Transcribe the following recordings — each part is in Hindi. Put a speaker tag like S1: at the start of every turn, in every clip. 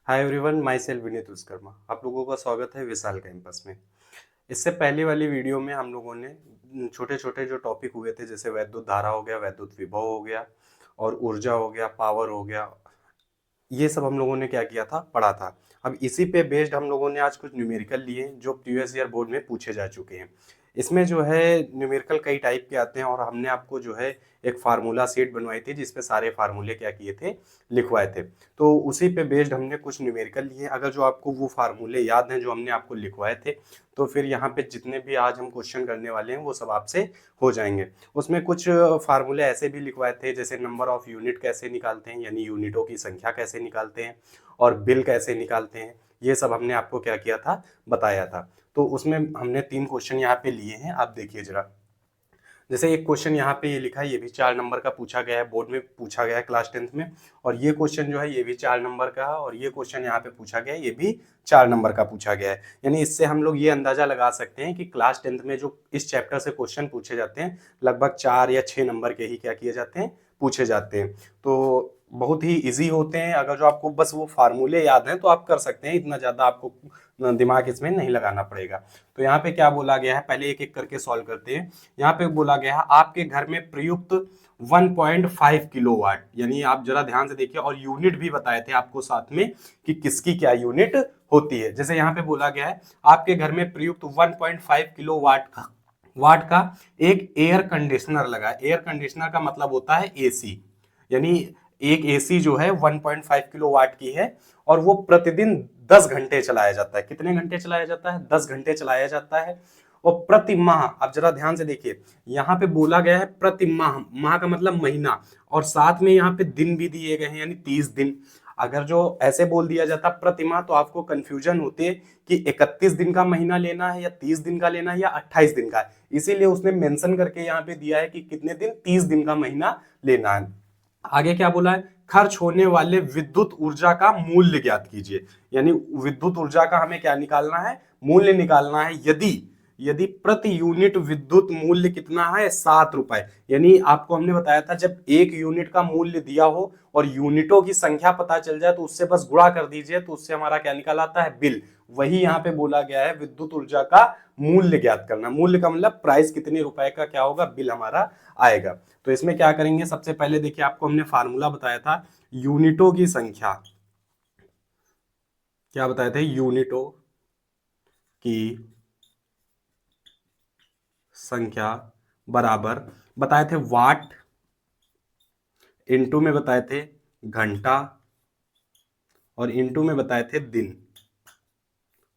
S1: Hi everyone, my self Vineet Vishwakarma. आप लोगों का स्वागत है विशाल कैंपस में। इससे पहले वाली वीडियो में हम लोगों ने छोटे छोटे जो टॉपिक हुए थे, जैसे वैद्युत धारा हो गया, वैद्युत विभव हो गया और ऊर्जा हो गया, पावर हो गया, ये सब हम लोगों ने क्या किया था, पढ़ा था। अब इसी पे बेस्ड हम लोगों ने आज कुछ न्यूमेरिकल लिए जो प्रीवियस ईयर बोर्ड में पूछे जा चुके हैं। इसमें जो है न्यूमेरिकल कई टाइप के आते हैं और हमने आपको जो है एक फार्मूला सीट बनवाई थी जिसपे सारे फार्मूले क्या किए थे, लिखवाए थे। तो उसी पे बेस्ड हमने कुछ न्यूमेरिकल लिए। अगर जो आपको वो फार्मूले याद हैं जो हमने आपको लिखवाए थे, तो फिर यहाँ पे जितने भी आज हम क्वेश्चन करने वाले हैं वो सब आपसे हो जाएंगे। उसमें कुछ फार्मूले ऐसे भी लिखवाए थे, जैसे नंबर ऑफ यूनिट कैसे निकालते हैं, यानी यूनिटों की संख्या कैसे निकालते हैं, और बिल कैसे निकालते हैं। ये सब हमने आपको क्या किया था, बताया था। तो उसमें हमने 3 क्वेश्चन यहाँ पे लिए हैं, आप देखिए जरा। जैसे एक क्वेश्चन यहाँ पे ये लिखा है, ये भी 4 नंबर का पूछा गया है, बोर्ड में पूछा गया है क्लास 10th में। और ये क्वेश्चन जो है ये भी 4 नंबर का है, और ये क्वेश्चन यहाँ पे पूछा गया है, ये भी 4 नंबर का पूछा गया है। यानी इससे हम लोग ये अंदाजा लगा सकते हैं कि क्लास 10th में जो इस चैप्टर से क्वेश्चन पूछे जाते हैं, लगभग 4 या 6 नंबर के ही क्या किए जाते हैं, पूछे जाते हैं। तो बहुत ही इजी होते हैं। अगर जो आपको बस वो फार्मूले याद हैं तो आप कर सकते हैं, इतना ज़्यादा आपको दिमाग इसमें नहीं लगाना पड़ेगा। तो यहाँ पे क्या बोला गया है, पहले एक एक करके सॉल्व करते हैं। यहाँ पे बोला गया है आपके घर में प्रयुक्त 1.5 किलोवाट, यानी आप जरा ध्यान से देखिए, और यूनिट भी बताए थे आपको साथ में कि किसकी क्या यूनिट होती है। जैसे यहाँ पे बोला गया है आपके घर में प्रयुक्त 1.5 किलो वाट का एक एयर कंडीशनर लगा। एयर कंडीशनर का मतलब होता है एसी, यानी एक एसी जो है 1.5 किलो वाट की है, और वो प्रतिदिन 10 घंटे चलाया जाता है। कितने घंटे चलाया जाता है? 10 घंटे चलाया जाता है। और प्रति माह, आप जरा ध्यान से देखिए, यहाँ पे बोला गया है प्रति माह, माह का मतलब महीना, और साथ में यहाँ पे दिन भी दिए गए हैं, यानी 30 दिन। अगर जो ऐसे बोल दिया जाता प्रति माह तो आपको कंफ्यूजन होती है कि 31 दिन का महीना लेना है या 30 दिन का लेना है या 28 दिन का है। इसीलिए उसने मेंशन करके यहाँ पे दिया है कि कितने दिन, 30 दिन का महीना लेना है। आगे क्या बोला है, खर्च होने वाले विद्युत ऊर्जा का मूल्य ज्ञात कीजिए। यानी विद्युत ऊर्जा का हमें क्या निकालना है, मूल्य निकालना है। यदि यदि प्रति यूनिट विद्युत मूल्य कितना है, 7 रुपए। यानी आपको हमने बताया था जब एक यूनिट का मूल्य दिया हो और यूनिटों की संख्या पता चल जाए तो उससे बस गुणा कर दीजिए, तो उससे हमारा क्या निकल आता है, बिल। वही यहाँ पे बोला गया है विद्युत ऊर्जा का मूल्य ज्ञात करना। मूल्य का मतलब प्राइस, कितने रुपए का क्या होगा, बिल हमारा आएगा। तो इसमें क्या करेंगे, सबसे पहले देखिए आपको हमने फार्मूला बताया था यूनिटों की संख्या। क्या बताए थे, यूनिटों की संख्या बराबर बताए थे वाट, इनटू में बताए थे घंटा, और इनटू में बताए थे दिन,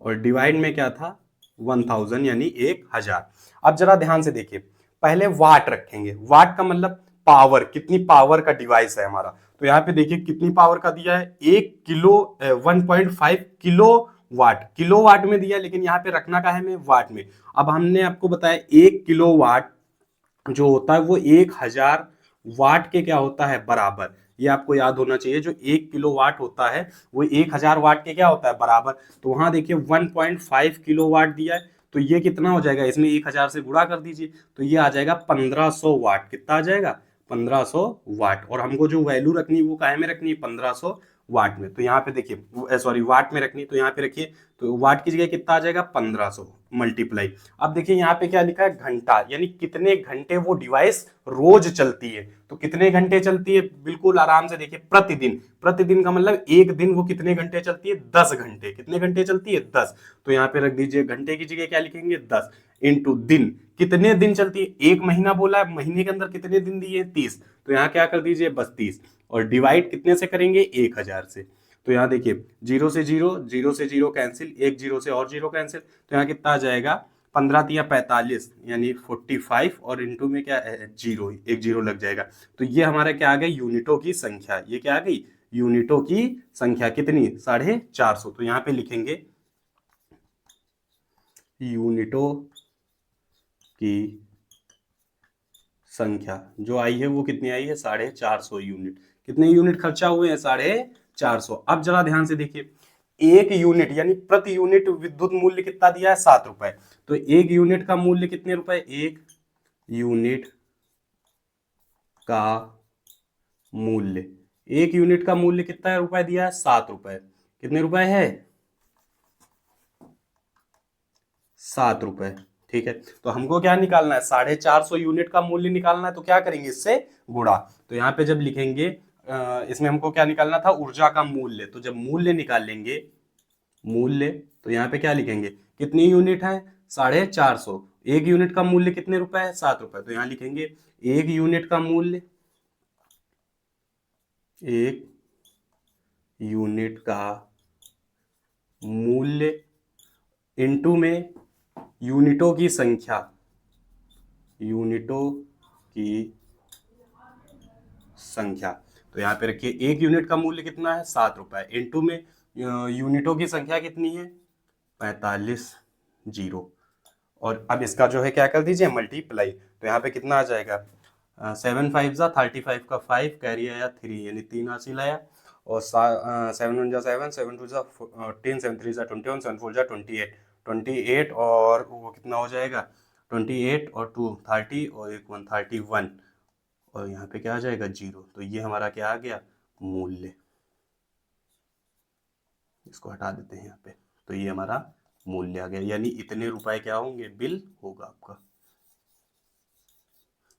S1: और डिवाइड में क्या था, 1000 यानी 1000। अब जरा ध्यान से देखिए, पहले वाट रखेंगे। वाट का मतलब पावर, कितनी पावर का डिवाइस है हमारा। तो यहाँ पे देखिए कितनी पावर का दिया है, 1.5 किलो वाट, किलो वाट में दिया है, लेकिन यहाँ पे रखना का है हमें वाट में। अब हमने आपको बताया 1 किलो वाट जो होता है वो 1000 वाट के क्या होता है, बराबर। ये आपको याद होना चाहिए, जो 1 किलो वाट होता है वो 1000 वाट के क्या होता है, बराबर। तो वहां देखिए 1.5 किलो वाट दिया है, तो ये कितना हो जाएगा, इसमें 1000 से गुणा कर दीजिए, तो ये आ जाएगा 1500 वाट। कितना आ जाएगा, 1500 वाट। और हमको जो वैल्यू रखनी है वो काहे में रखनी है, 1500 वाट में। तो यहाँ पे देखिए, सॉरी, वाट में रखनी, तो यहाँ पे रखिए, तो वाट की जगह कितना आ जाएगा, 1500 मल्टीप्लाई। अब देखिए यहाँ पे क्या लिखा है, घंटा, यानी कितने घंटे वो डिवाइस रोज चलती है। तो कितने घंटे चलती है, बिल्कुल आराम से देखिए, प्रतिदिन। प्रतिदिन का मतलब एक दिन वो कितने घंटे चलती है, 10 घंटे। कितने घंटे चलती है, 10। तो यहाँ पे रख दीजिए, घंटे की जगह क्या लिखेंगे, 10 इंटू दिन। कितने दिन चलती है, एक महीना बोला है, महीने के अंदर कितने दिन दिए, 30। तो यहाँ क्या कर दीजिए, बस 30, और डिवाइड कितने से करेंगे, 1000 से। तो यहाँ देखिए, जीरो से जीरो, जीरो से जीरो कैंसिल, एक जीरो से और जीरो कैंसिल, तो यहाँ कितना आ जाएगा, 15 तिया 45 यानी 45, और इंटू में क्या है, जीरो, एक जीरो लग जाएगा। तो ये हमारा क्या आ गया, यूनिटों की संख्या। ये क्या आ गई, यूनिटों की संख्या कितनी, 450। तो यहाँ पे लिखेंगे यूनिटों की संख्या जो आई है वो कितनी आई है, 450 यूनिट। कितने यूनिट खर्चा हुए हैं, 450। अब जरा ध्यान से देखिए, एक यूनिट यानी प्रति यूनिट विद्युत मूल्य कितना दिया है, 7 रुपए। तो एक यूनिट का मूल्य कितने रुपए, एक यूनिट का मूल्य, एक यूनिट का मूल्य कितना रुपए दिया है, 7 रुपए। कितने रुपए है? 7 रुपए। ठीक है, तो हमको क्या निकालना है? 450 यूनिट का मूल्य निकालना है, तो क्या करेंगे? इससे गुणा। तो यहाँ पे जब लिखेंगे इसमें हमको क्या निकालना था? ऊर्जा का मूल्य। तो जब मूल्य निकालेंगे, मूल्य, तो यहाँ पे क्या लिखेंगे? कितनी यूनिट है? 450। एक यूनिट का मूल्य कितने रुपए है? 7 रुपए। तो यहाँ लिखेंगे एक यूनिट का मूल्य, एक यूनिट का मूल्य इनटू में यूनिटों की संख्या, यूनिटों की संख्या। तो यहाँ पे रखिए एक यूनिट का मूल्य कितना है? 7 रुपए, इनटू में यूनिटों की संख्या कितनी है? 45 जीरो। और अब इसका जो है क्या कर दीजिए? मल्टीप्लाई। तो यहाँ पे कितना आ जाएगा? 7 5 जा 35 का 5, कैरी आया 3, यानी 3 हासिल आया। और 7 1 जा 7, 7 2 जा 10, 7 3 जा 21, 7 4 जा 28, 28 और वो कितना हो जाएगा? 28 और 2 30 और एक 1 31, और यहाँ पे क्या आ जाएगा? 0। तो ये हमारा क्या आ गया? मूल्य। इसको हटा देते हैं यहाँ पे। तो ये हमारा मूल्य आ गया, यानी इतने रुपए क्या होंगे? बिल होगा आपका।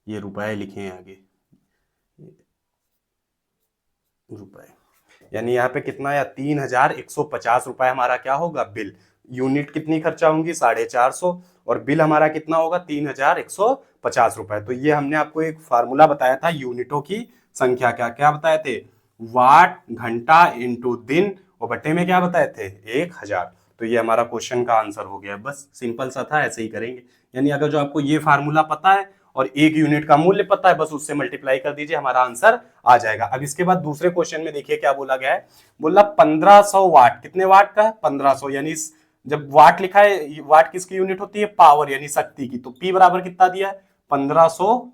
S1: ये रुपए लिखे हैं आगे, रुपए, यानी यहाँ पे कितना आया? 3150 रुपए हमारा क्या होगा? बिल। यूनिट कितनी खर्चा होंगी? 450, और बिल हमारा कितना होगा? 3150 रुपए। तो ये हमने आपको एक फार्मूला बताया था यूनिटों की संख्या का। क्या बताए थे? वाट घंटा इंटू दिन, और बट्टे में क्या बताए थे? 1000। तो ये हमारा क्वेश्चन का आंसर हो गया। बस सिंपल सा था, ऐसे ही करेंगे। यानी अगर जो आपको ये फार्मूला पता है और एक यूनिट का मूल्य पता है, बस उससे मल्टीप्लाई कर दीजिए, हमारा आंसर आ जाएगा। अब इसके बाद दूसरे क्वेश्चन में देखिए क्या बोला गया है। बोला 1500 वाट। कितने वाट का है? 1500। यानी जब वाट लिखा है, वाट किसकी यूनिट होती है? पावर, यानी शक्ति की। तो पी बराबर कितना दिया है? 1500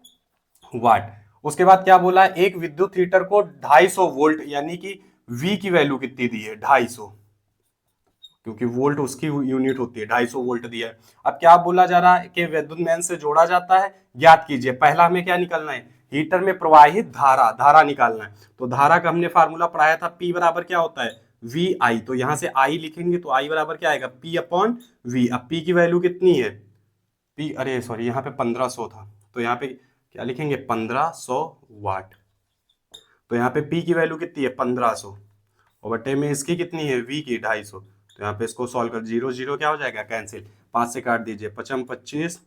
S1: वाट। उसके बाद क्या बोला है? एक विद्युत हीटर को 250 वोल्ट, यानी कि वी की वैल्यू कितनी दी है? 250, क्योंकि वोल्ट उसकी यूनिट होती है। 250 वोल्ट दिया है। अब क्या बोला जा रहा है कि विद्युत मैन से जोड़ा जाता है, ज्ञात कीजिए। पहला हमें क्या निकालना है? हीटर में प्रवाहित धारा, धारा निकालना है। तो धारा का हमने फार्मूला पढ़ाया था, पी बराबर क्या होता है? वी आई। तो यहां से आई लिखेंगे, तो आई बराबर क्या आएगा? P upon V. अब पी की वैल्यू कितनी है? पी, अरे सॉरी, यहाँ पे 1500 था, तो यहाँ पे क्या लिखेंगे? 1500 वाट। तो यहाँ पे पी की वैल्यू कितनी है? 1500, और बटे में इसकी कितनी है? वी की 250। तो यहाँ पे इसको सॉल्व कर, 0 0 क्या हो जाएगा? कैंसिल। 5 से काट दीजिए, 55 25,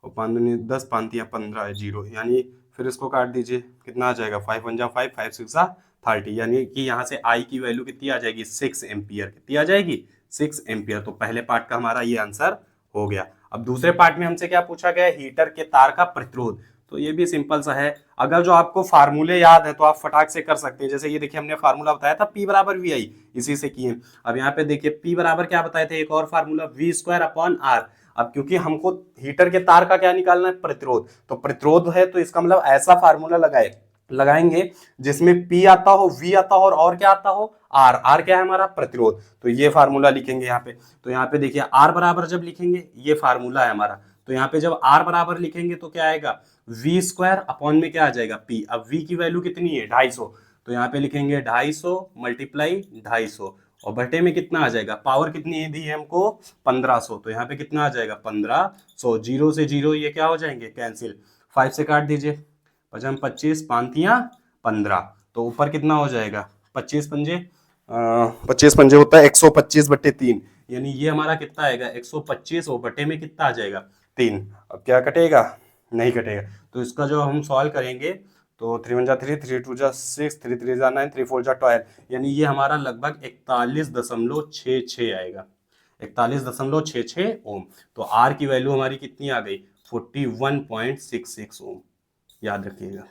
S1: और 5 दूनी 10, 5 तियां 15 है, 0। यानी फिर इसको काट दीजिए, कितना आ जाएगा? 5 1 जा 5, 5 6 जा 30, यानी कि यहाँ से आई की वैल्यू कितनी आ जाएगी? 6 एम्पियर। कितनी आ जाएगी? 6 एम्पियर। तो पहले पार्ट का हमारा ये आंसर हो गया। अब दूसरे पार्ट में हमसे क्या पूछा गया? हीटर के तार का प्रतिरोध। तो ये भी सिंपल सा है। अगर जो आपको फार्मूले याद है तो आप फटाक से कर सकते हैं। जैसे ये देखिए, हमने फार्मूला बताया था पी बराबर वी आई, इसी से किए। अब यहाँ पे देखिए पी बराबर क्या बताए थे? एक और formula, V square upon R. अब क्योंकि हमको हीटर के तार का क्या निकालना है? प्रतिरोध। तो प्रतिरोध है, तो इसका मतलब ऐसा फार्मूला लगाएंगे जिसमें P आता हो, V आता हो, और क्या आता हो? R। R क्या है हमारा? प्रतिरोध। तो ये फार्मूला लिखेंगे यहाँ पे। तो यहाँ पे देखिए R बराबर जब लिखेंगे, ये फार्मूला है हमारा। तो यहाँ पे जब R बराबर लिखेंगे तो क्या आएगा? V स्क्वायर अपॉन में क्या आ जाएगा? P। अब V की वैल्यू कितनी है? 250। तो यहाँ पे लिखेंगे 250 मल्टीप्लाई 250, और बटे में कितना आ जाएगा? पावर कितनी दी है हमको? 1500। तो यहाँ पे कितना आ जाएगा? 1500। 0 से 0 ये क्या हो जाएंगे? कैंसिल। 5 से काट दीजिए, 55 25, 5 15। तो ऊपर कितना हो जाएगा? 25 पंजे 25 पंजे होता है 125 बटे 3, यानी ये हमारा कितना आएगा? 125, और बटे में कितना आ जाएगा? 3। अब क्या कटेगा? नहीं कटेगा। तो इसका जो हम सॉल्व करेंगे, तो 3 1 जा 3, 3 2 जा 6, 3 3 जा 9, 3 4 जा 12, यानी ये हमारा लगभग 41.66 आएगा। 41.66 ओम। तो आर की वैल्यू हमारी कितनी आ गई? 41.66 ओम। याद रखिएगा,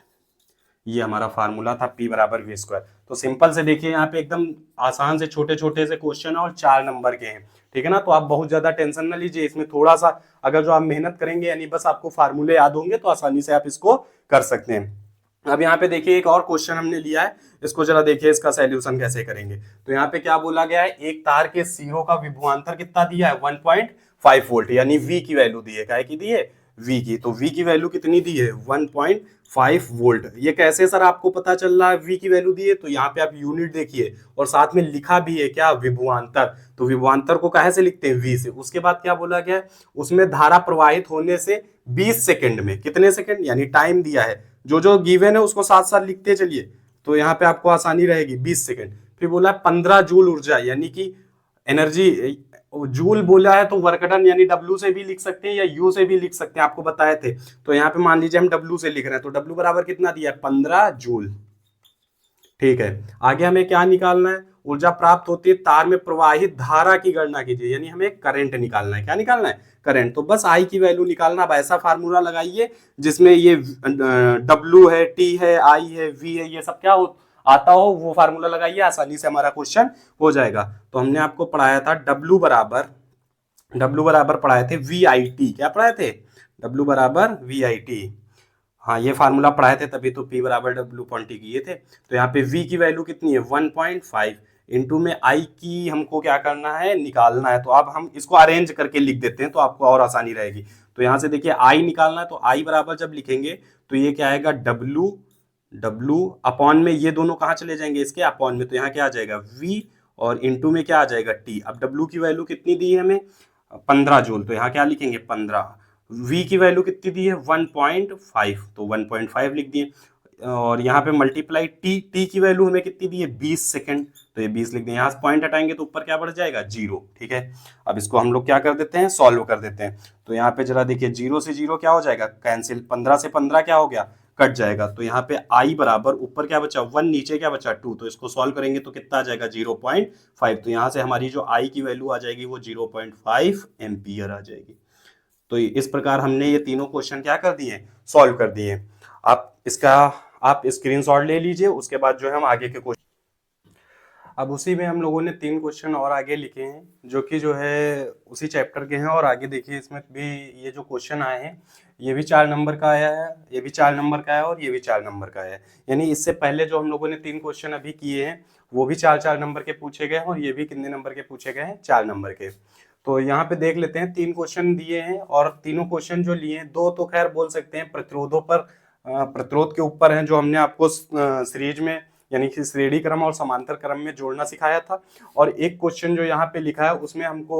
S1: ये हमारा फार्मूला था P बराबर वी स्क्वायर। तो सिंपल से देखिए, यहाँ पे एकदम आसान से छोटे छोटे से क्वेश्चन है, और 4 नंबर के हैं। ठीक है ना? तो आप बहुत ज्यादा टेंशन ना लीजिए। इसमें थोड़ा सा अगर जो आप मेहनत करेंगे, यानी बस आपको फार्मूले याद होंगे, तो आसानी से आप इसको कर सकते हैं। अब यहाँ पे देखिए एक और क्वेश्चन हमने लिया है, इसको जरा देखिए इसका सॉल्यूशन कैसे करेंगे। तो यहाँ पे क्या बोला गया है? एक तार के सिरों का विभवांतर कितना दिया है? 1.5 वोल्ट, यानी V की वैल्यू दी है। क्या की दी है? V की, तो V की वैल्यू कितनी दी है 1.5 वोल्ट। ये कैसे सर आपको पता चल रहा है V की वैल्यू दी है? तो यहाँ पे आप यूनिट देखिए और साथ में लिखा भी है क्या, विभवांतर। तो विभवांतर को कहाँ से लिखते हैं, V से। उसके बाद क्या बोला गया है, उसमें धारा प्रवाहित होने से 20 सेकंड में, कितने सेकंड यानी टाइम दिया है, जो जो गिवन है उसको साथ साथ लिखते चलिए, तो यहाँ पे आपको आसानी रहेगी 20 सेकंड। फिर बोला 15 जूल ऊर्जा, यानी कि एनर्जी, जूल बोला है तो वर्क डन यानी डब्ल्यू से भी लिख सकते हैं या यू से भी लिख सकते हैं, आपको बताए थे। तो यहाँ पे मान लीजिए हम डब्ल्यू से लिख रहे हैं, तो डब्ल्यू बराबर कितना दिया है 15 जूल। ठीक है, आगे हमें क्या निकालना है, ऊर्जा प्राप्त होती है तार में प्रवाहित धारा की गणना कीजिए, यानी हमें करंट निकालना है। क्या निकालना है, करंट। तो बस आई की वैल्यू निकालना। अब ऐसा फार्मूला लगाइए जिसमें ये डब्ल्यू है, टी है, आई है, वी है, ये सब क्या हो आता हो, वो फार्मूला लगाइए, आसानी से हमारा क्वेश्चन हो जाएगा। तो हमने आपको पढ़ाया था डब्ल्यू बराबर पढ़ाए थे वी आई टी। क्या पढ़ाए थे, डब्ल्यू बराबर वी आई टी। हाँ, ये फार्मूला पढ़ाए थे, तभी तो P बराबर डब्ल्यू क्वांटिटी किए थे। तो यहाँ पे V की वैल्यू कितनी है 1.5, इंटू में I की हमको क्या करना है, निकालना है। तो अब हम इसको अरेंज करके लिख देते हैं तो आपको और आसानी रहेगी। तो यहाँ से देखिए I निकालना है, तो I बराबर जब लिखेंगे तो ये क्या आएगा, W अपॉन में ये दोनों कहाँ चले जाएंगे, इसके अपॉन में, तो यहाँ क्या आ जाएगा V, और इंटू में क्या आ जाएगा T। अब W की वैल्यू कितनी दी है हमें 15 जूल, तो यहाँ क्या लिखेंगे 15। V की वैल्यू कितनी दी है 1.5, तो 1.5 लिख दिए। और यहाँ पे मल्टीप्लाई टी की वैल्यू हमें कितनी दी है 20 सेकंड, तो ये 20 लिख दिए। यहाँ से पॉइंट हटाएंगे तो ऊपर क्या बढ़ जाएगा 0। ठीक है, अब इसको हम लोग क्या कर देते हैं, सॉल्व कर देते हैं। तो यहाँ पे जरा देखिए 0 से 0 क्या हो जाएगा, कैंसिल। 15 से 15 क्या हो गया, कट जाएगा। तो यहाँ पे आई बराबर ऊपर क्या बचा 1, नीचे क्या बचा 2, तो इसको सॉल्व करेंगे तो कितना आ जाएगा 0.5। तो यहाँ से हमारी जो आई की वैल्यू आ जाएगी वो 0.5 एम्पियर आ जाएगी। तो इस प्रकार हमने ये तीनों क्वेश्चन क्या कर दिए, सॉल्व कर दिए। आप स्क्रीनशॉट ले लीजिए, उसके बाद जो है हम आगे के क्वेश्चन, अब उसी में हम लोगों ने 3 क्वेश्चन और आगे लिखे हैं जो कि जो है उसी चैप्टर के हैं। और आगे देखिए इसमें भी ये जो क्वेश्चन आए हैं, ये भी 4 नंबर का आया है, ये भी 4 नंबर का है, और ये भी 4 नंबर का है। यानी इससे पहले जो हम लोगों ने 3 क्वेश्चन अभी किए हैं वो भी 4-4 नंबर के पूछे गए हैं, और ये भी कितने नंबर के पूछे गए हैं, 4 नंबर के। तो यहाँ पे देख लेते हैं, 3 क्वेश्चन दिए हैं, और तीनों क्वेश्चन जो लिए हैं, 2 तो खैर बोल सकते हैं प्रतिरोधों पर, प्रतिरोध के ऊपर हैं, जो हमने आपको सीरीज में यानी कि श्रेणी क्रम और समांतर क्रम में जोड़ना सिखाया था। और एक क्वेश्चन जो यहाँ पे लिखा है उसमें हमको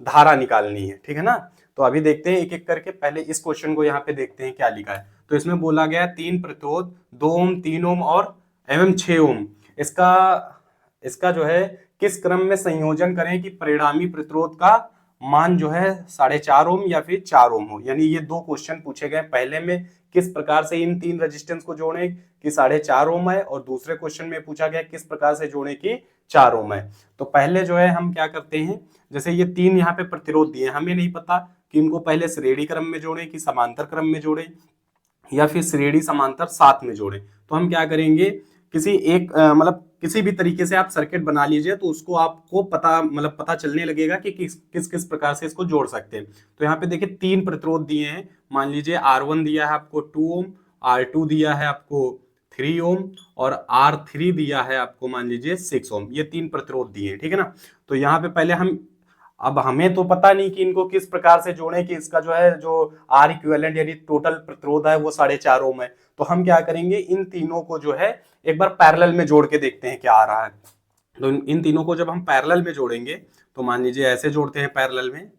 S1: धारा निकालनी है। ठीक है ना, तो अभी देखते हैं एक एक करके। पहले इस क्वेश्चन को यहाँ पे देखते हैं क्या लिखा है। तो इसमें बोला गया 3 प्रतिरोध 2 ओम, 3 ओम और एवं 6 ओम, इसका जो है किस क्रम में संयोजन करें कि परिणामी प्रतिरोध का मान जो है 4.5 ओम या फिर 4 ओम हो। यानी ये 2 क्वेश्चन पूछे गए। पहले में किस प्रकार से इन 3 रेजिस्टेंस को जोड़ें कि 4.5 ओम है, और दूसरे क्वेश्चन में पूछा गया किस प्रकार से जोड़ें कि 4 ओम है। तो पहले जो है हम क्या करते हैं, जैसे ये 3 यहाँ पे प्रतिरोध दिए, हमें नहीं पता कि इनको पहले श्रेणी क्रम में जोड़ें कि समांतर क्रम में जोड़ें या फिर श्रेणी समांतर साथ में जोड़ें। तो हम क्या करेंगे, किसी एक मतलब किसी भी तरीके से आप सर्किट बना लीजिए, तो उसको आपको पता चलने लगेगा कि किस किस प्रकार से इसको जोड़ सकते हैं। तो यहाँ पे देखिए 3 प्रतिरोध दिए हैं। मान लीजिए R1 दिया है आपको 2 ओम, R2 दिया है आपको 3 ओम, और R3 दिया है आपको मान लीजिए 6 ओम। ये 3 प्रतिरोध दिए हैं। ठीक है ना, तो यहाँ पे पहले अब हमें तो पता नहीं कि इनको किस प्रकार से जोड़ें कि इसका जो है जो आर इक्विवेलेंट यानी टोटल प्रतिरोध है वो 4.5 ओम है। तो हम क्या करेंगे, इन तीनों को जो है एक बार पैरेलल में जोड़ के देखते हैं क्या आ रहा है। तो इन तीनों को जब हम पैरेलल में जोड़ेंगे, तो मान लीजिए ऐसे जोड़ते हैं पैरेलल में,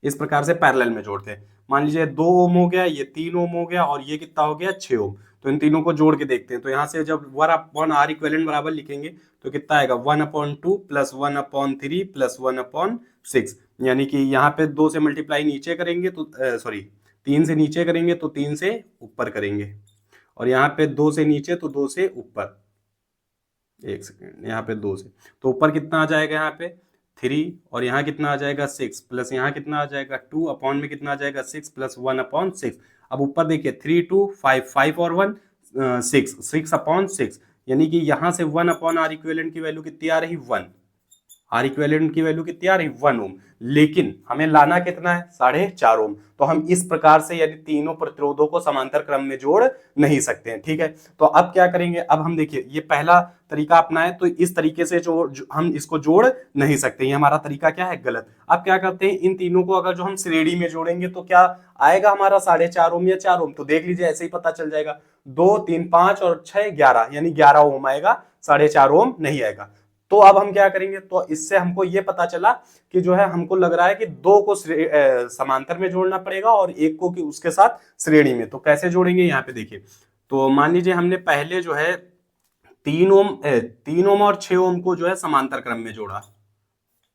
S1: इस प्रकार से पैरेलल में जोड़ते हैं। मान लीजिए 2 ओम हो गया, ये 3 ओम हो गया, और ये कितना हो गया 6 ओम। तो इन तीनों को जोड़ के देखते हैं। तो यहाँ से जब 1/R इक्विवेलेंट बराबर लिखेंगे तो कितना आएगा 1/2 प्लस 1/3 प्लस 1/6। यानी कि यहाँ पे 2 से मल्टीप्लाई नीचे करेंगे तो सॉरी 3 से नीचे करेंगे तो 3 से ऊपर करेंगे, और यहाँ पे 2 से नीचे तो 2 से ऊपर। एक सेकेंड, यहाँ पे 2 से तो ऊपर कितना आ जाएगा यहाँ पे 3, और यहाँ कितना आ जाएगा 6, प्लस यहाँ कितना आ जाएगा 2, अपॉन में कितना आ जाएगा 6 प्लस 1/6। अब ऊपर देखिए 3 2 5, 5 और 1 6 6/6, यानी कि यहाँ से 1/R इक्विवेलेंट की वैल्यू कितनी आ रही 1 आर इक्विवेलेंट की वैल्यू कितनी आ रही 1 ओम, लेकिन हमें लाना कितना है 4.5 ओम। तो हम इस प्रकार से यानी तीनों प्रतिरोधों को समांतर क्रम में जोड़ नहीं सकते हैं, ठीक है। तो अब क्या करेंगे, अब हम देखिए ये पहला तरीका अपनाए तो इस तरीके से जो हम इसको जोड़ नहीं सकते, ये हमारा तरीका क्या है गलत। अब क्या करते हैं, इन तीनों को अगर जो हम श्रेणी में जोड़ेंगे तो क्या आएगा हमारा 4.5 ओम या 4 ओम, तो देख लीजिए ऐसे ही पता चल जाएगा। 2 3 5 और 6 11 यानी 11 ओम आएगा, 4.5 ओम नहीं आएगा। तो अब हम क्या करेंगे, तो इससे हमको ये पता चला कि जो है हमको लग रहा है कि दो को समांतर में जोड़ना पड़ेगा और एक को कि उसके साथ श्रेणी में। तो कैसे जोड़ेंगे, यहाँ पे देखिए। तो मान लीजिए हमने पहले जो है 3 ओम और 6 ओम को जो है समांतर क्रम में जोड़ा,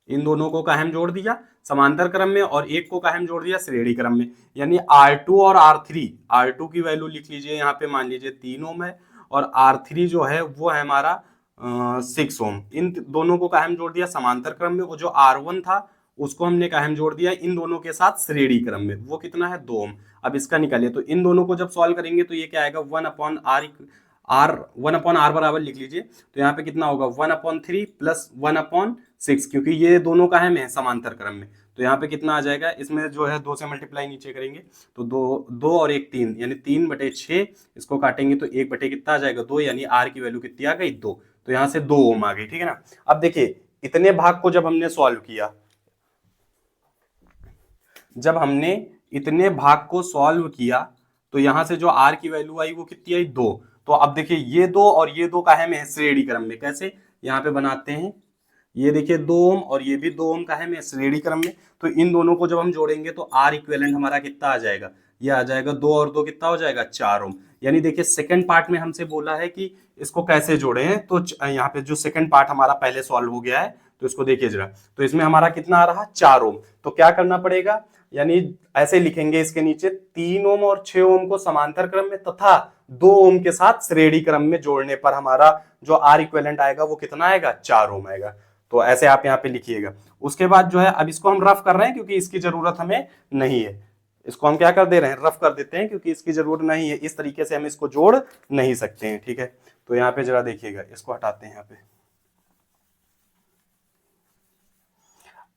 S1: इन दोनों को कायम जोड़ दिया समांतर क्रम में और एक को कायम जोड़ दिया श्रेणी क्रम में, यानी R2 और R3। R2 की वैल्यू लिख लीजिए यहाँ पे, मान लीजिए 3 ओम है और R3 जो है वो है हमारा 6 ओम। इन दोनों को कायम जोड़ दिया समांतर क्रम में, वो जो R1 था उसको हमने कायम जोड़ दिया इन दोनों के साथ श्रेणी क्रम में, वो कितना है 2 ओम। अब इसका निकालिए, तो इन दोनों को जब सॉल्व करेंगे तो ये क्या आएगा 1/R बराबर लिख लीजिए। तो यहाँ पे कितना होगा 1/3 प्लस 1/6, क्योंकि ये दोनों का है समांतर क्रम में। तो यहाँ पे कितना आ जाएगा, इसमें जो है 2 से मल्टीप्लाई नीचे करेंगे तो 2 और 1 3, यानी 3/6। इसको काटेंगे तो 1 बटे कितना आ जाएगा 2, यानी आर की वैल्यू कितनी आ गई 2। तो यहाँ से 2 ओम आ गई, ठीक है ना। अब देखिए इतने भाग को जब हमने सॉल्व किया, जब हमने इतने भाग को सॉल्व किया तो यहां से जो आर की वैल्यू आई वो कितनी आई 2। तो अब देखिए ये 2 और ये 2 का है श्रेणी क्रम में, कैसे यहाँ पे बनाते हैं, ये देखिए 2 ओम और ये भी 2 ओम का है श्रेणी क्रम में। तो इन दोनों को जब हम जोड़ेंगे तो आर इक्विवेलेंट हमारा कितना आ जाएगा, ये आ जाएगा 2 और 2 कितना हो जाएगा 4 ओम। यानी देखिए सेकंड पार्ट में हमसे बोला है कि इसको कैसे जोड़े हैं, तो यहाँ पे जो सेकंड पार्ट हमारा पहले सॉल्व हो गया है, तो इसको देखिए जरा। तो इसमें हमारा कितना आ रहा 4 ओम। तो क्या करना पड़ेगा, यानी ऐसे लिखेंगे इसके नीचे 3 ओम और 6 ओम को समांतर क्रम में तथा 2 ओम के साथ श्रेणी क्रम में जोड़ने पर हमारा जो आर इक्विवेलेंट आएगा वो कितना आएगा 4 ओम आएगा। तो ऐसे आप यहाँ पे लिखिएगा। उसके बाद जो है अब इसको हम रफ कर रहे हैं क्योंकि इसकी जरूरत हमें नहीं है, इसको हम क्या कर दे रहे हैं रफ कर देते हैं क्योंकि इसकी जरूरत नहीं है, इस तरीके से हम इसको जोड़ नहीं सकते हैं, ठीक है। तो यहाँ पे जरा देखिएगा, इसको हटाते हैं यहाँ पे।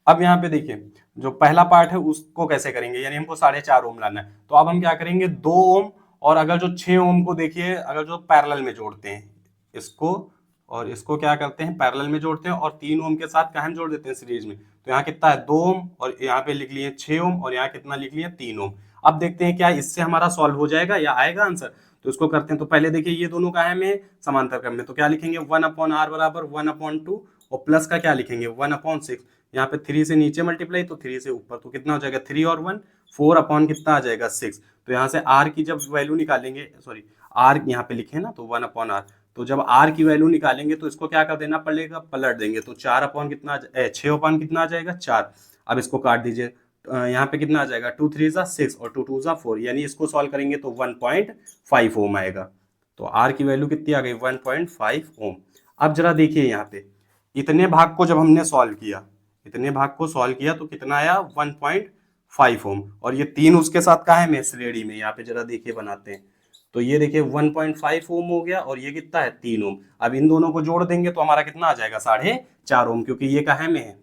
S1: अब यहाँ पे देखिए जो पहला पार्ट है उसको कैसे करेंगे, यानी हमको 4.5 ओम लाना है। तो अब हम क्या करेंगे 2 ओम और अगर जो 6 ओम को देखिए, अगर जो पैरेलल में जोड़ते हैं इसको और इसको क्या करते हैं पैरेलल में जोड़ते हैं और 3 ओम के साथ क्या हम जोड़ देते हैं सीरीज में। तो यहाँ कितना है 2 ओम और यहाँ पे लिख लिए 6 ओम और यहाँ कितना लिख लिया 3 ओम। अब देखते हैं क्या इससे हमारा सॉल्व हो जाएगा या आएगा आंसर। तो इसको करते हैं, तो पहले देखिए ये दोनों का है समांतर क्रम में, तो क्या लिखेंगे 1/r बराबर 1/2 और प्लस का क्या लिखेंगे 1/6। यहाँ पे 3 से नीचे मल्टीप्लाई तो 3 से ऊपर, तो कितना हो जाएगा 3 और 1 4 अपॉन कितना आ जाएगा 6। तो यहाँ से r की जब वैल्यू निकालेंगे, सॉरी r यहाँ पे लिखे ना, तो 1/r। तो जब r की वैल्यू निकालेंगे तो इसको क्या कर देना पड़ेगा, पलट देंगे। तो 4 अपॉन कितना 6 अपॉन कितना आ जाएगा 4। अब इसको काट दीजिए, यहाँ पे कितना आ जाएगा 2 3 6 और 2 2 4, यानी इसको सॉल्व करेंगे तो 1.5 ओम आएगा। तो r की वैल्यू कितनी आ गई 1.5 ओम। अब जरा देखिए यहाँ पे इतने भाग को जब हमने सॉल्व किया, इतने भाग को सॉल्व किया तो कितना आया 1.5 ओम और ये 3 उसके साथ का है श्रेणी में। यहाँ पे जरा देखिए बनाते हैं, तो ये देखिए 1.5 ओम हो गया और ये कितना है 3 ओम। अब इन दोनों को जोड़ देंगे तो हमारा कितना आ जाएगा 4.5 ओम, क्योंकि ये काहे में है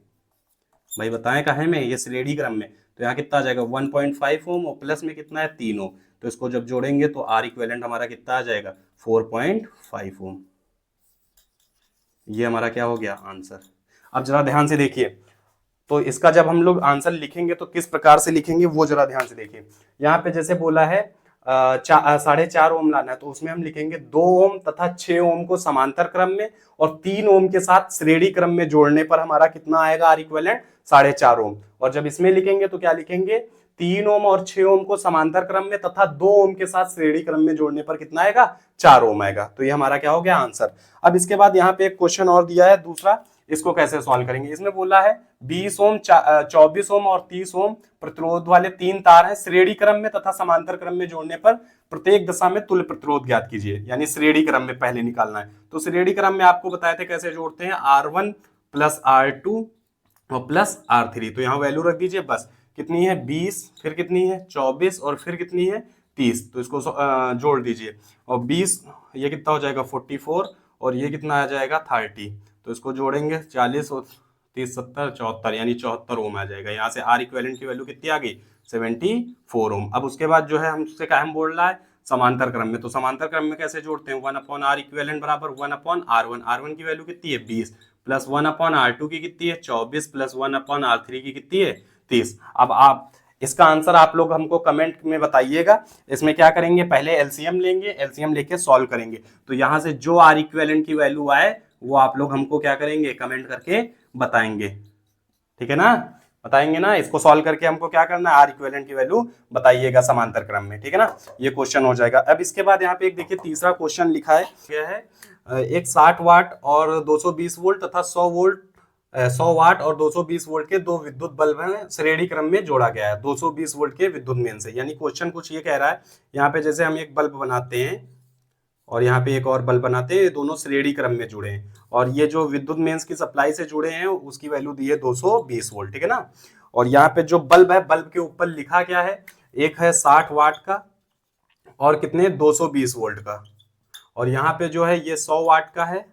S1: भाई बताएं, काहे में ये श्रेणी क्रम में। तो यहाँ कितना आ जाएगा 1.5 ओम और प्लस में कितना है 3 ओम। तो इसको जब जोड़ेंगे तो आर इक्विवेलेंट हमारा कितना आ जाएगा 4.5 ओम। ये हमारा क्या हो गया आंसर। अब जरा ध्यान से देखिए, तो इसका जब हम लोग आंसर लिखेंगे तो किस प्रकार से लिखेंगे वो जरा ध्यान से देखिए। यहाँ पे जैसे बोला है 4.5 ओम लाना है, तो उसमें हम लिखेंगे 2 ओम तथा 6 ओम को समांतर क्रम में और 3 ओम के साथ श्रेणी क्रम में जोड़ने पर हमारा कितना आएगा आर इक्विवेलेंट 4.5 ओम। और जब इसमें लिखेंगे तो क्या लिखेंगे 3 ओम और 6 ओम को समांतर क्रम में तथा 2 ओम के साथ श्रेणी क्रम में जोड़ने पर कितना आएगा 4 ओम आएगा। तो ये हमारा क्या हो गया आंसर। अब इसके बाद यहाँ पे एक क्वेश्चन और दिया है दूसरा, इसको कैसे सॉल्व करेंगे। इसमें बोला है 20 ओम 24 ओम और 30 ओम प्रतिरोध वाले 3 तार हैं, श्रेणी क्रम में तथा समांतर क्रम में जोड़ने पर प्रत्येक दशा में तुल्य प्रतिरोध ज्ञात कीजिए। यानी श्रेणी क्रम में पहले निकालना है। तो श्रेणी क्रम में आपको बताए थे कैसे जोड़ते हैं, R1 प्लस R2 और प्लस R3। तो यहाँ वैल्यू रख दीजिए बस, कितनी है 20, फिर कितनी है 24 और फिर कितनी है 30। तो इसको जोड़ दीजिए और 20 ये कितना हो जाएगा 44 और ये कितना आ जाएगा 30। तो इसको जोड़ेंगे 40 और 30 70 74, यानी 74 ओम आ जाएगा। यहाँ से आर इक्विवेलेंट की वैल्यू कितनी आ गई? 74 ओम। अब उसके बाद जो है हमसे क्या हम बोल रहा है समांतर क्रम में, तो समांतर क्रम में कैसे जोड़ते हैं? 1/r इक्विवेलेंट बराबर 1/r1। r1 की वैल्यू कितनी है? 20 प्लस 1/r2 की कितनी है? 24 प्लस 1/r3 की कितनी है? 30। अब आप इसका आंसर आप लोग हमको कमेंट में बताइएगा। इसमें क्या करेंगे? पहले एलसीएम लेंगे, एलसीएम लेके सॉल्व करेंगे। तो यहां से जो आर इक्विवेलेंट की वैल्यू आए वो आप लोग हमको क्या करेंगे? कमेंट करके बताएंगे, ठीक है ना? बताएंगे ना? इसको सॉल्व करके हमको क्या करना है? आर इक्विवेलेंट की वैल्यू बताइएगा समांतर क्रम में, ठीक है ना? ये क्वेश्चन हो जाएगा। अब इसके बाद यहाँ पे एक देखिए तीसरा क्वेश्चन लिखा है, क्या है? एक 60 वाट और 220 वोल्ट तथा 100 वाट और 220 वोल्ट के दो विद्युत बल्ब हैं, श्रेणी क्रम में जोड़ा गया है 220 वोल्ट के विद्युत मेन से। यानी क्वेश्चन कुछ ये कह रहा है, यहाँ पे जैसे हम एक बल्ब बनाते हैं और यहाँ पे एक और बल्ब बनाते हैं, दोनों श्रेणी क्रम में जुड़े हैं, और ये जो विद्युत मेंस की सप्लाई से जुड़े हैं उसकी वैल्यू दी है 220 वोल्ट, ठीक है ना? और यहाँ पे जो बल्ब है, बल्ब के ऊपर लिखा क्या है? एक है 60 वाट का और कितने? 220 वोल्ट का, और यहाँ पे जो है ये 100 वाट का है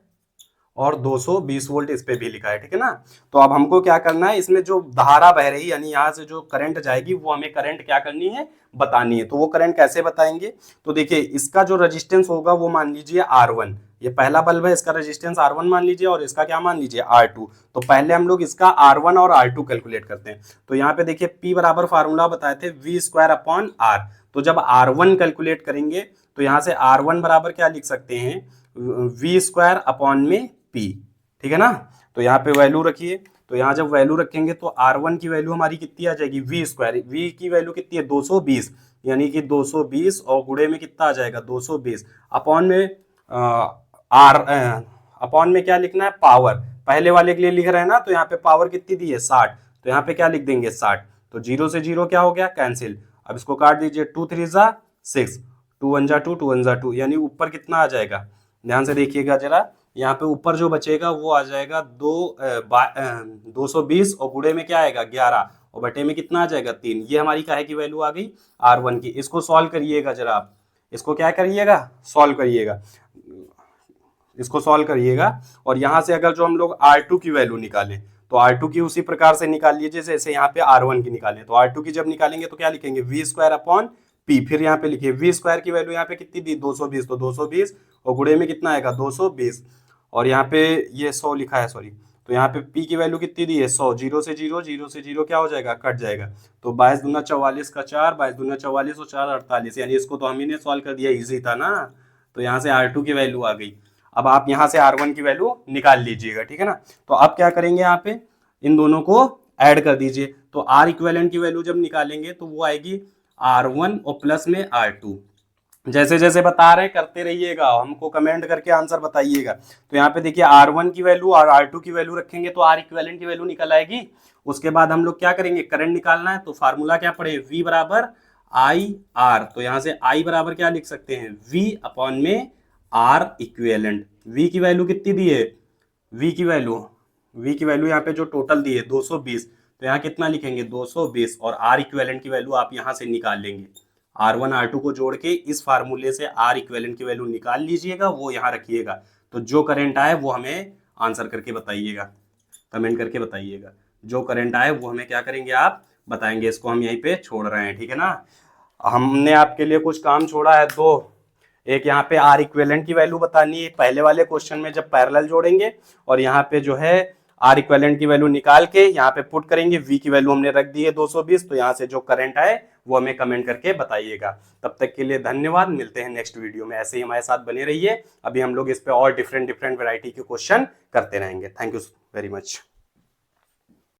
S1: और 220 वोल्ट इस पे भी लिखा है, ठीक है ना? तो अब हमको क्या करना है, इसमें जो धारा बह रही यानी यहाँ से जो करंट जाएगी वो हमें करंट क्या करनी है? बतानी है। तो वो करंट कैसे बताएंगे? तो देखिए इसका जो रेजिस्टेंस होगा वो मान लीजिए R1, ये पहला बल्ब है, इसका रेजिस्टेंस R1 मान लीजिए और इसका क्या मान लीजिए? R2। तो पहले हम लोग इसका R1 और R2 कैलकुलेट करते हैं। तो यहाँ पे देखिए P बराबर फार्मूला बताए थे V²/R। तो जब R1 कैलकुलेट करेंगे तो यहाँ से R1 बराबर क्या लिख सकते हैं? V² P, ठीक है ना? तो यहाँ पे वैल्यू रखिए, तो यहाँ जब वैल्यू रखेंगे तो R1 की वैल्यू हमारी कितनी आ जाएगी? V²। V की वैल्यू कितनी है? 220, यानी कि 220 और गुणे में कितना आ जाएगा? 220 अपॉन में अपॉन में क्या लिखना है? पावर। पहले वाले के लिए लिख रहे हैं ना, तो यहाँ पे पावर कितनी दी है? 60, तो यहाँ पे क्या लिख देंगे? 60। तो 0 से 0 क्या हो गया? कैंसिल। अब इसको काट दीजिए, 2 3 जा 6, 2 1 जा 2, 2 1 जा 2, यानी ऊपर कितना आ जाएगा? ध्यान से देखिएगा जरा, यहाँ पे ऊपर जो बचेगा वो आ जाएगा 220 और गुणे में क्या आएगा? 11 और बटे में कितना आ जाएगा? 3। ये हमारी काहे की वैल्यू आ गई? R1 की। इसको सॉल्व करिएगा जरा आप, इसको क्या करिएगा? सॉल्व करिएगा, इसको सॉल्व करिएगा। और यहाँ से अगर जो हम लोग R2 की वैल्यू निकालें तो R2 की उसी प्रकार से निकाल लीजिए जैसे यहाँ पे R1 की निकालें। तो R2 की जब निकालेंगे तो क्या लिखेंगे? V²/P। फिर यहाँ पे लिखिए V² की वैल्यू यहाँ पे कितनी दी? 220, तो 220 और गुणे में कितना आएगा? 220, और यहाँ पे ये 100 लिखा है, सॉरी। तो यहाँ पे P की वैल्यू कितनी दी है? 100। 0 से 0, 0 से 0 क्या हो जाएगा? कट जाएगा। तो 22 दूना 44 का 4, 22 दूना 44 और 4 48, यानी इसको तो हम ही ने सॉल्व कर दिया, इजी था ना? तो यहाँ से R2 की वैल्यू आ गई। अब आप यहाँ से R1 की वैल्यू निकाल लीजिएगा, ठीक है ना? तो अब क्या करेंगे? यहाँ पे इन दोनों को ऐड कर दीजिए। तो आर इक्विवेलेंट की वैल्यू जब निकालेंगे तो वो आएगी R1 और प्लस में R2। जैसे जैसे बता रहे करते रहिएगा, हमको कमेंट करके आंसर बताइएगा। तो यहाँ पे देखिए R1 की वैल्यू और R2 की वैल्यू रखेंगे तो आर इक्विवेलेंट की वैल्यू निकल आएगी। उसके बाद हम लोग क्या करेंगे? करंट निकालना है, तो फार्मूला क्या पड़े? V बराबर IR। तो यहाँ से I बराबर क्या लिख सकते हैं? V अपॉन में R इक्विवेलेंट। V की वैल्यू कितनी दी है? V की वैल्यू यहाँ पे जो टोटल दी है 220, तो यहाँ कितना लिखेंगे? 220, और R इक्विवेलेंट की वैल्यू आप यहाँ से निकाल लेंगे। R1 R2 को जोड़ के इस फार्मूले से R इक्विवेलेंट की वैल्यू निकाल लीजिएगा, वो यहाँ रखिएगा। तो जो करंट आए वो हमें आंसर करके बताइएगा, कमेंट करके बताइएगा। जो करंट आए वो हमें क्या करेंगे? आप बताएंगे। इसको हम यहीं पे छोड़ रहे हैं, ठीक है ना? हमने आपके लिए कुछ काम छोड़ा है दो। एक यहाँ पे आर इक्विवेलेंट की वैल्यू बतानी है पहले वाले क्वेश्चन में जब पैरेलल जोड़ेंगे, और यहाँ पे जो है आर इक्विवेलेंट की वैल्यू निकाल के यहाँ पे पुट करेंगे। वी की वैल्यू हमने रख दी है 220, तो यहाँ से जो करंट आए वो हमें कमेंट करके बताइएगा। तब तक के लिए धन्यवाद, मिलते हैं नेक्स्ट वीडियो में। ऐसे ही हमारे साथ बने रहिए, अभी हम लोग इस पे और डिफरेंट वैरायटी के क्वेश्चन करते रहेंगे। Thank you very much.